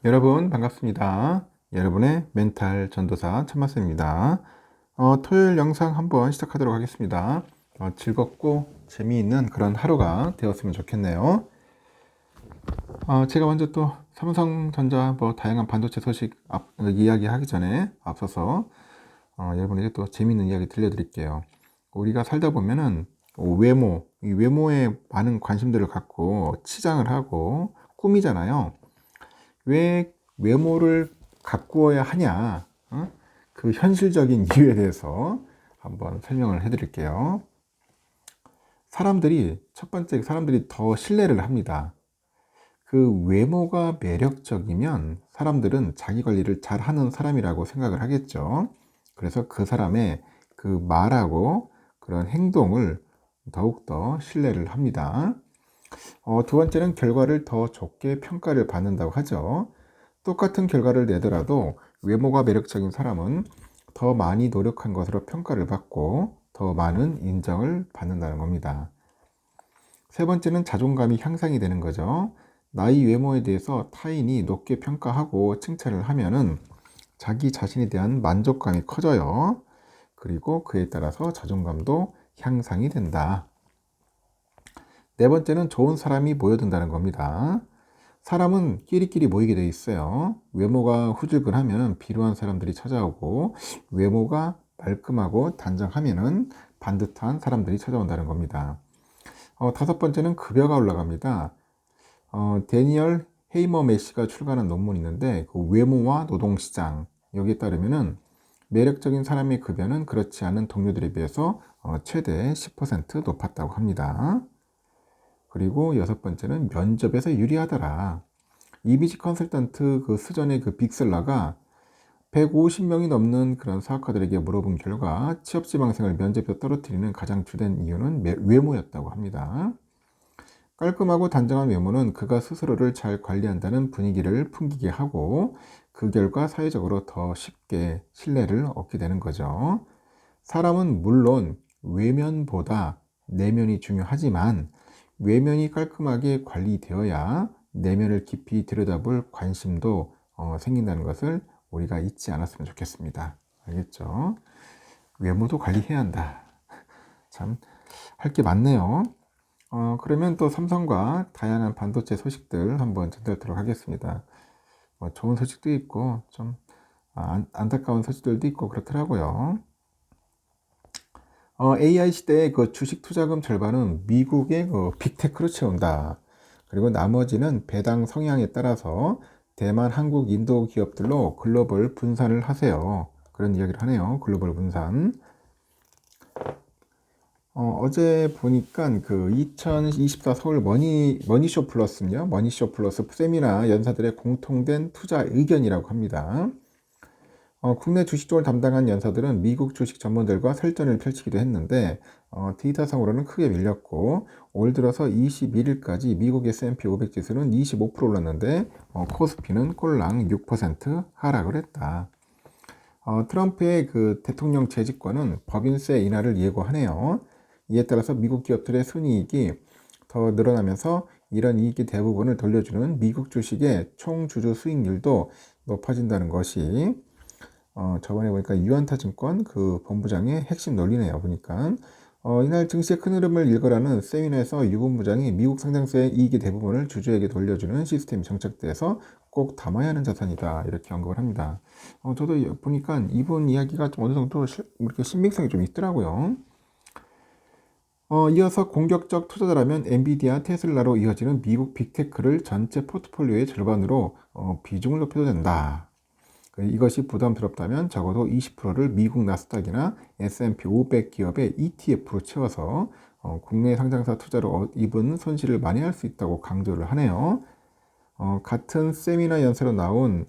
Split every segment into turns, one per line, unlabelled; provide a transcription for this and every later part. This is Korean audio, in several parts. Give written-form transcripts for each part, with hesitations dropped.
여러분 반갑습니다. 여러분의 멘탈 전도사 천마스입니다. 토요일 영상 한번 시작하도록 하겠습니다. 즐겁고 재미있는 그런 하루가 되었으면 좋겠네요. 제가 먼저 또 삼성전자 다양한 반도체 소식 이야기하기 전에 앞서서 여러분에게 또 재미있는 이야기 들려드릴게요. 우리가 살다 보면은 이 외모에 많은 관심들을 갖고 치장을 하고 꾸미잖아요. 왜 외모를 가꾸어야 하냐? 그 현실적인 이유에 대해서 한번 설명을 해드릴게요. 첫 번째, 사람들이 더 신뢰를 합니다. 그 외모가 매력적이면 사람들은 자기 관리를 잘 하는 사람이라고 생각을 하겠죠. 그래서 그 사람의 그 말하고 그런 행동을 더욱더 신뢰를 합니다. 두 번째는 결과를 더 좋게 평가를 받는다고 하죠. 똑같은 결과를 내더라도 외모가 매력적인 사람은 더 많이 노력한 것으로 평가를 받고 더 많은 인정을 받는다는 겁니다. 세 번째는 자존감이 향상이 되는 거죠. 나의 외모에 대해서 타인이 높게 평가하고 칭찬을 하면은 자기 자신에 대한 만족감이 커져요. 그리고 그에 따라서 자존감도 향상이 된다. 네 번째는 좋은 사람이 모여든다는 겁니다. 사람은 끼리끼리 모이게 돼 있어요. 외모가 후줄근하면 비루한 사람들이 찾아오고, 외모가 말끔하고 단정하면은 반듯한 사람들이 찾아온다는 겁니다. 다섯 번째는 급여가 올라갑니다. 데니얼 헤이머 메시가 출간한 논문이 있는데, 그 외모와 노동시장, 여기에 따르면은 매력적인 사람의 급여는 그렇지 않은 동료들에 비해서 최대 10% 높았다고 합니다. 그리고 여섯 번째는 면접에서 유리하더라. 이미지 컨설턴트 그 수전의 그 빅셀러가 150명이 넘는 그런 사업가들에게 물어본 결과 취업 지망생을 면접에서 떨어뜨리는 가장 주된 이유는 외모였다고 합니다. 깔끔하고 단정한 외모는 그가 스스로를 잘 관리한다는 분위기를 풍기게 하고 그 결과 사회적으로 더 쉽게 신뢰를 얻게 되는 거죠. 사람은 물론 외면보다 내면이 중요하지만 외면이 깔끔하게 관리되어야 내면을 깊이 들여다볼 관심도 생긴다는 것을 우리가 잊지 않았으면 좋겠습니다. 알겠죠? 외모도 관리해야 한다. 참, 할 게 많네요. 그러면 또 삼성과 다양한 반도체 소식들 한번 전달하도록 하겠습니다. 좋은 소식도 있고, 좀 안타까운 소식들도 있고, 그렇더라고요. AI 시대의 그 주식 투자금 절반은 미국의 그 빅테크로 채운다. 그리고 나머지는 배당 성향에 따라서 대만, 한국, 인도 기업들로 글로벌 분산을 하세요. 그런 이야기를 하네요. 글로벌 분산. 어제 보니까 그 2024 서울 머니쇼 플러스요. 머니쇼 플러스 세미나 연사들의 공통된 투자 의견이라고 합니다. 국내 주식 쪽을 담당한 연사들은 미국 주식 전문들과 설전을 펼치기도 했는데 데이터상으로는 크게 밀렸고 올 들어서 21일까지 미국 S&P 500 지수는 25% 올랐는데 코스피는 꼴랑 6% 하락을 했다. 트럼프의 그 대통령 재집권은 법인세 인하를 예고하네요. 이에 따라서 미국 기업들의 순이익이 더 늘어나면서 이런 이익의 대부분을 돌려주는 미국 주식의 총 주주 수익률도 높아진다는 것이 저번에 보니까 유안타증권 그 본부장의 핵심 논리네요. 보니까 이날 증시의 큰 흐름을 읽으라는 세미나에서 유 본부장이 미국 상장세의 이익의 대부분을 주주에게 돌려주는 시스템이 정착돼서 꼭 담아야 하는 자산이다 이렇게 언급을 합니다. 저도 보니까 이분 이야기가 좀 어느 정도 이렇게 신빙성이 좀 있더라고요. 이어서 공격적 투자자라면 엔비디아, 테슬라로 이어지는 미국 빅테크를 전체 포트폴리오의 절반으로 비중을 높여도 된다. 이것이 부담스럽다면 적어도 20%를 미국 나스닥이나 S&P 500 기업의 ETF로 채워서 국내 상장사 투자로 입은 손실을 만회할 수 있다고 강조를 하네요. 같은 세미나 연세로 나온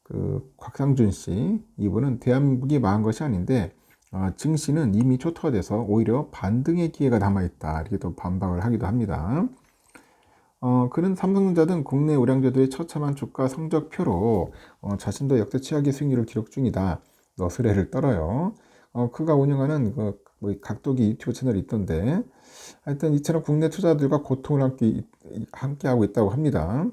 그 곽상준 씨, 이분은 대한민국이 망한 것이 아닌데 증시는 이미 초토화돼서 오히려 반등의 기회가 남아있다 이렇게 또 반박을 하기도 합니다. 그는 삼성전자 등 국내 우량주들의 처참한 주가 성적표로 자신도 역대 최악의 수익률을 기록 중이다. 너스레를 떨어요. 그가 운영하는 뭐 각도기 유튜브 채널이 있던데 하여튼 이처럼 국내 투자들과 고통을 함께 하고 있다고 합니다.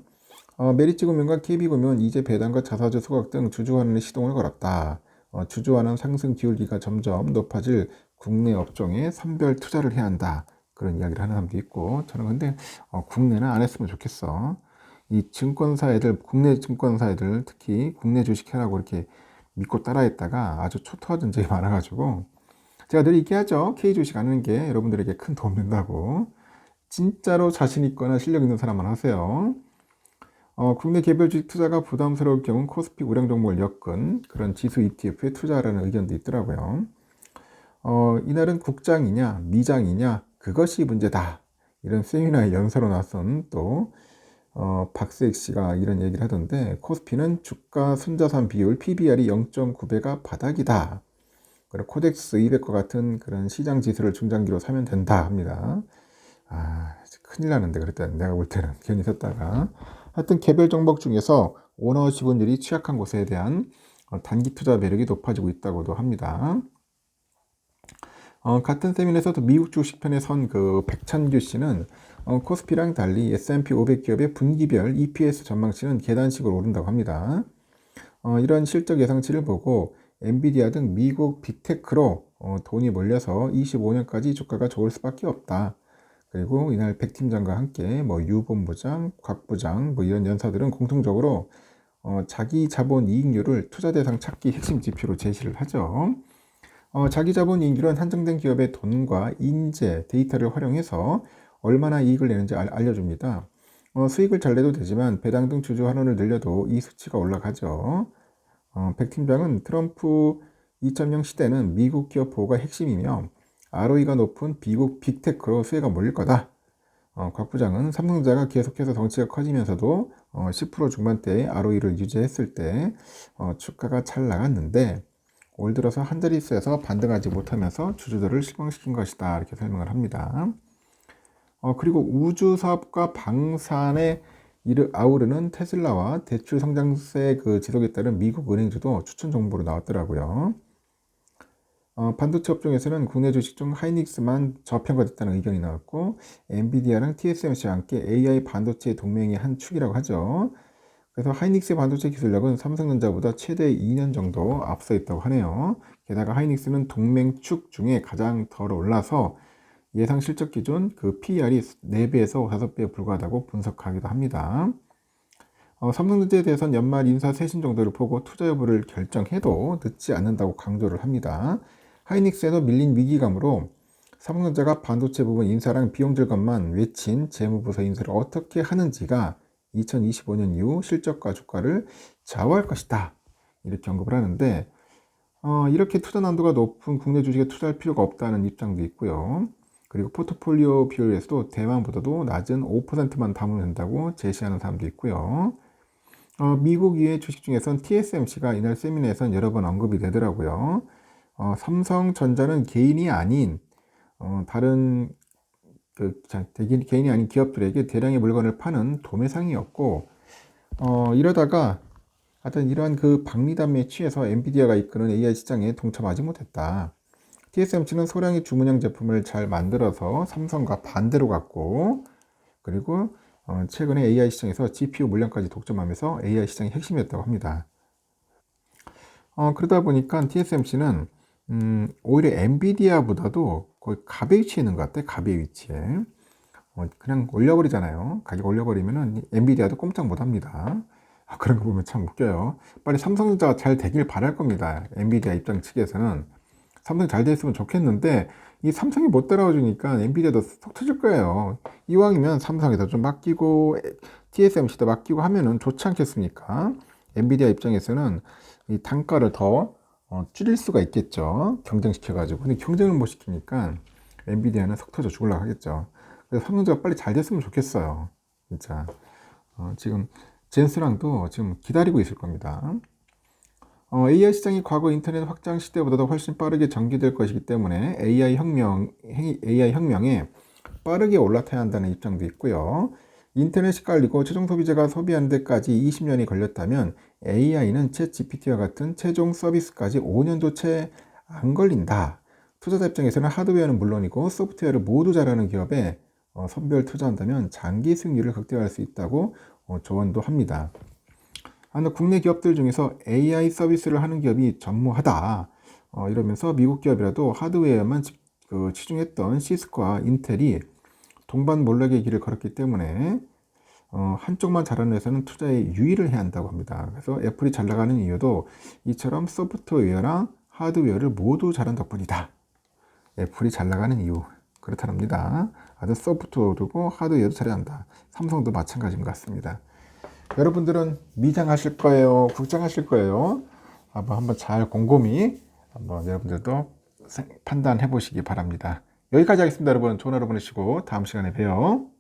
메리츠금융과 KB금융은 이제 배당과 자사주 소각 등 주주환원의 시동을 걸었다. 주주환원 상승 기울기가 점점 높아질 국내 업종에 선별 투자를 해야 한다. 그런 이야기를 하는 사람도 있고, 저는 근데 국내는 안 했으면 좋겠어. 이 증권사 애들, 국내 증권사 애들, 특히 국내 주식 해라고 이렇게 믿고 따라했다가 아주 초토화된 적이 많아가지고, 제가 늘 얘기하죠. K 주식 하는 게 여러분들에게 큰 도움 된다고. 진짜로 자신 있거나 실력 있는 사람만 하세요. 국내 개별 주식 투자가 부담스러울 경우 코스피 우량 종목을 엮은 그런 지수 ETF에 투자하라는 의견도 있더라고요. 이날은 국장이냐 미장이냐 그것이 문제다. 이런 세미나에 연설로 나선 또 박세익 씨가 이런 얘기를 하던데, 코스피는 주가 순자산 비율 PBR이 0.9배가 바닥이다. 그리고 코덱스 200과 같은 그런 시장 지수를 중장기로 사면 된다 합니다. 큰일 나는데 그랬더니 내가 볼 때는 괜히 샀다가, 하여튼 개별 종목 중에서 오너 직원들이 취약한 곳에 대한 단기 투자 매력이 높아지고 있다고도 합니다. 같은 세미나에서도 미국 주식편에 선 그 백찬규 씨는 코스피랑 달리 S&P 500 기업의 분기별 EPS 전망치는 계단식으로 오른다고 합니다. 이런 실적 예상치를 보고 엔비디아 등 미국 빅테크로 돈이 몰려서 25년까지 주가가 좋을 수밖에 없다. 그리고 이날 백 팀장과 함께 유 본부장, 곽 부장 이런 연사들은 공통적으로 자기 자본 이익률을 투자 대상 찾기 핵심 지표로 제시를 하죠. 자기 자본 이익률은 한정된 기업의 돈과 인재, 데이터를 활용해서 얼마나 이익을 내는지 알려줍니다. 수익을 잘 내도 되지만 배당 등 주주 환원을 늘려도 이 수치가 올라가죠. 백 팀장은 트럼프 2.0 시대는 미국 기업 보호가 핵심이며 ROE가 높은 미국 빅테크로 수혜가 몰릴 거다. 곽 부장은 삼성전자가 계속해서 덩치가 커지면서도 10% 중반대의 ROE를 유지했을 때 주가가 잘 나갔는데, 올 들어서 한 자릿수에서 반등하지 못하면서 주주들을 실망시킨 것이다. 이렇게 설명을 합니다. 그리고 우주 사업과 방산에 아우르는 테슬라와 대출 성장세 지속에 따른 미국 은행주도 추천 정보로 나왔더라고요. 반도체 업종에서는 국내 주식 중 하이닉스만 저평가됐다는 의견이 나왔고, 엔비디아랑 TSMC와 함께 AI 반도체 동맹의 한 축이라고 하죠. 그래서 하이닉스의 반도체 기술력은 삼성전자보다 최대 2년 정도 앞서 있다고 하네요. 게다가 하이닉스는 동맹축 중에 가장 덜 올라서 예상 실적 기준 PER이 4배에서 5배에 불과하다고 분석하기도 합니다. 삼성전자에 대해서는 연말 인사 쇄신 정도를 보고 투자 여부를 결정해도 늦지 않는다고 강조를 합니다. 하이닉스에도 밀린 위기감으로 삼성전자가 반도체 부분 인사랑 비용 절감만 외친 재무부서 인사를 어떻게 하는지가 2025년 이후 실적과 주가를 좌우할 것이다. 이렇게 언급을 하는데, 이렇게 투자 난도가 높은 국내 주식에 투자할 필요가 없다는 입장도 있고요. 그리고 포트폴리오 비율에서도 대만보다도 낮은 5%만 담으면 된다고 제시하는 사람도 있고요. 미국 외의 주식 중에선 TSMC가 이날 세미나에선 여러 번 언급이 되더라고요. 삼성전자는 개인이 아닌 다른 개인이 아닌 기업들에게 대량의 물건을 파는 도매상이었고, 이러다가 하여튼 이러한 박리담에 취해서 엔비디아가 이끄는 AI 시장에 동참하지 못했다. TSMC는 소량의 주문형 제품을 잘 만들어서 삼성과 반대로 갔고, 그리고 최근에 AI 시장에서 GPU 물량까지 독점하면서 AI 시장의 핵심이었다고 합니다. 그러다 보니까 TSMC는 오히려 엔비디아보다도 거의 갑의 위치에 있는 것 같아. 갑의 위치에. 그냥 올려버리잖아요. 가격 올려버리면은 엔비디아도 꼼짝 못합니다. 그런 거 보면 참 웃겨요. 빨리 삼성전자가 잘 되길 바랄 겁니다. 엔비디아 입장 측에서는 삼성이 잘 됐으면 좋겠는데, 이 삼성이 못 따라와 주니까 엔비디아도 속 터질 거예요. 이왕이면 삼성에다 좀 맡기고 TSMC도 맡기고 하면은 좋지 않겠습니까? 엔비디아 입장에서는 이 단가를 더 줄일 수가 있겠죠. 경쟁시켜가지고. 근데 경쟁을 못 시키니까 엔비디아는 속 터져 죽으려고 하겠죠. 그래서 삼성전자가 빨리 잘 됐으면 좋겠어요. 진짜. 지금 젠스랑도 지금 기다리고 있을 겁니다. AI 시장이 과거 인터넷 확장 시대보다도 훨씬 빠르게 전개될 것이기 때문에 AI 혁명에 빠르게 올라타야 한다는 입장도 있고요. 인터넷이 깔리고 최종 소비자가 소비하는 데까지 20년이 걸렸다면 AI는 챗 GPT와 같은 최종 서비스까지 5년도 채 안 걸린다. 투자자 입장에서는 하드웨어는 물론이고 소프트웨어를 모두 잘하는 기업에 선별 투자한다면 장기 수익률을 극대화할 수 있다고 조언도 합니다. 국내 기업들 중에서 AI 서비스를 하는 기업이 전무하다. 이러면서 미국 기업이라도 하드웨어만 치중했던 시스코와 인텔이 동반 몰락의 길을 걸었기 때문에 한쪽만 잘하는 회사는 투자에 유의를 해야 한다고 합니다. 그래서 애플이 잘 나가는 이유도 이처럼 소프트웨어랑 하드웨어를 모두 잘한 덕분이다. 애플이 잘 나가는 이유 그렇답니다. 아주 소프트웨어도 하드웨어도 잘해야 한다. 삼성도 마찬가지인 것 같습니다. 여러분들은 미장하실 거예요? 국장하실 거예요? 한번 잘 곰곰이 한번 여러분들도 판단해 보시기 바랍니다. 여기까지 하겠습니다. 여러분 좋은 하루 보내시고 다음 시간에 봬요.